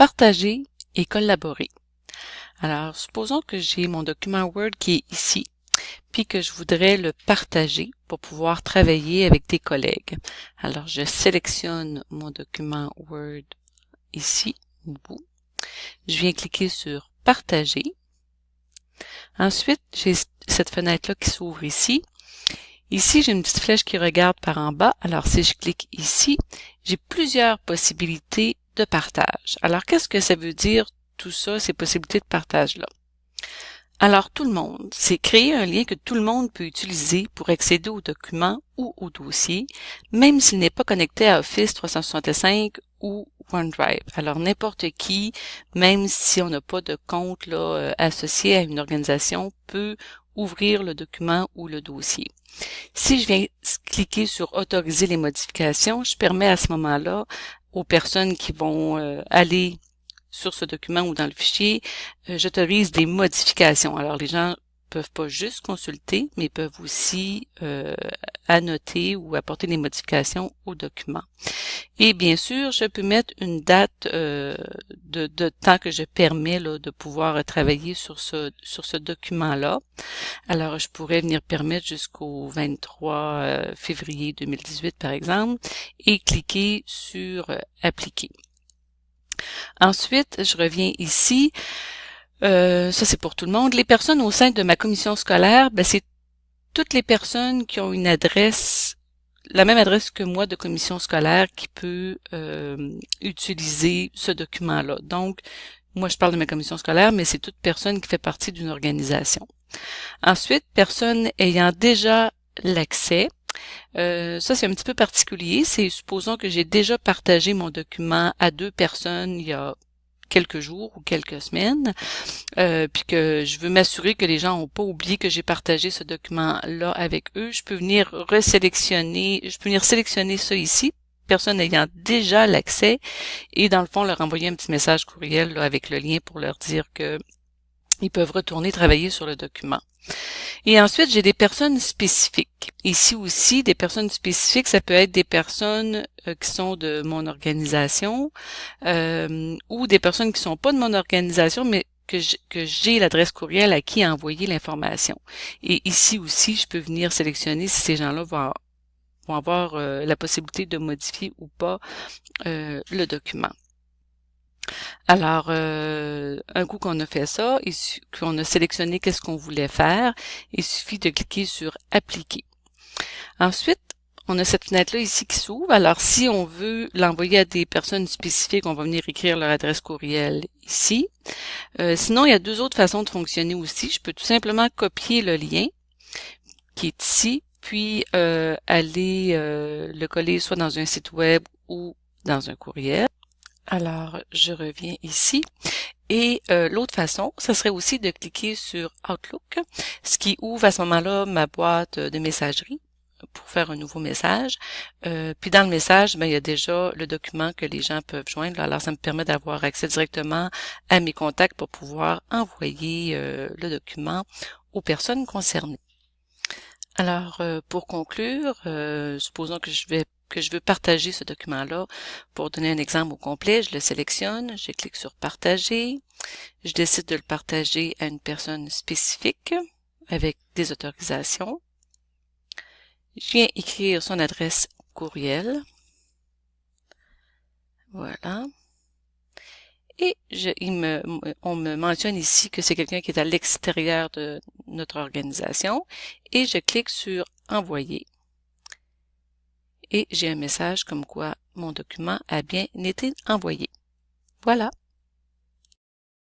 partager et collaborer. Alors, supposons que j'ai mon document Word qui est ici, puis que je voudrais le partager pour pouvoir travailler avec des collègues. Alors, je sélectionne mon document Word ici, au bout. Je viens cliquer sur Partager. Ensuite, j'ai cette fenêtre-là qui s'ouvre ici. Ici, j'ai une petite flèche qui regarde par en bas. Alors, si je clique ici, j'ai plusieurs possibilités de partage. Alors, qu'est-ce que ça veut dire tout ça, ces possibilités de partage-là? Alors, tout le monde, c'est créer un lien que tout le monde peut utiliser pour accéder aux documents ou aux dossiers, même s'il n'est pas connecté à Office 365 ou OneDrive. Alors, n'importe qui, même si on n'a pas de compte associé à une organisation, peut ouvrir le document ou le dossier. Si je viens cliquer sur Autoriser les modifications, je permets à ce moment-là aux personnes qui vont aller sur ce document ou dans le fichier, j'autorise des modifications. Alors, les gens peuvent pas juste consulter, mais peuvent aussi annoter ou apporter des modifications au document. Et bien sûr, je peux mettre une date de temps que je permets là, de pouvoir travailler sur ce document-là. Alors, je pourrais venir permettre jusqu'au 23 février 2018, par exemple, et cliquer sur Appliquer. Ensuite, je reviens ici. Ça, c'est pour tout le monde. Les personnes au sein de ma commission scolaire, c'est toutes les personnes qui ont une adresse, la même adresse que moi de commission scolaire qui peut utiliser ce document-là. Donc, moi, je parle de ma commission scolaire, mais c'est toute personne qui fait partie d'une organisation. Ensuite, personne ayant déjà l'accès. Ça, c'est un petit peu particulier. C'est supposons que j'ai déjà partagé mon document à 2 personnes il y a quelques jours ou quelques semaines, puis que je veux m'assurer que les gens n'ont pas oublié que j'ai partagé ce document-là avec eux. Je peux venir sélectionner ça ici, personne ayant déjà l'accès, et dans le fond, leur envoyer un petit message courriel là, avec le lien pour leur dire que ils peuvent retourner travailler sur le document. Et ensuite, j'ai des personnes spécifiques. Ici aussi, des personnes spécifiques, ça peut être des personnes qui sont de mon organisation ou des personnes qui sont pas de mon organisation, mais que j'ai l'adresse courriel à qui envoyer l'information. Et ici aussi, je peux venir sélectionner si ces gens-là vont avoir la possibilité de modifier ou pas le document. Alors, un coup qu'on a fait ça, qu'on a sélectionné qu'est-ce qu'on voulait faire, il suffit de cliquer sur Appliquer. Ensuite, on a cette fenêtre-là ici qui s'ouvre. Alors, si on veut l'envoyer à des personnes spécifiques, on va venir écrire leur adresse courriel ici. Sinon, il y a 2 autres façons de fonctionner aussi. Je peux tout simplement copier le lien qui est ici, puis aller le coller soit dans un site web ou dans un courriel. Alors, je reviens ici. Et l'autre façon, ce serait aussi de cliquer sur Outlook, ce qui ouvre à ce moment-là ma boîte de messagerie pour faire un nouveau message. Puis dans le message, il y a déjà le document que les gens peuvent joindre. Alors, ça me permet d'avoir accès directement à mes contacts pour pouvoir envoyer le document aux personnes concernées. Alors, pour conclure, supposons que je veux partager ce document-là. Pour donner un exemple au complet, je le sélectionne, je clique sur Partager, je décide de le partager à une personne spécifique avec des autorisations. Je viens écrire son adresse courriel. Voilà. Et on me mentionne ici que c'est quelqu'un qui est à l'extérieur de notre organisation. Et je clique sur Envoyer. Et j'ai un message comme quoi mon document a bien été envoyé. Voilà.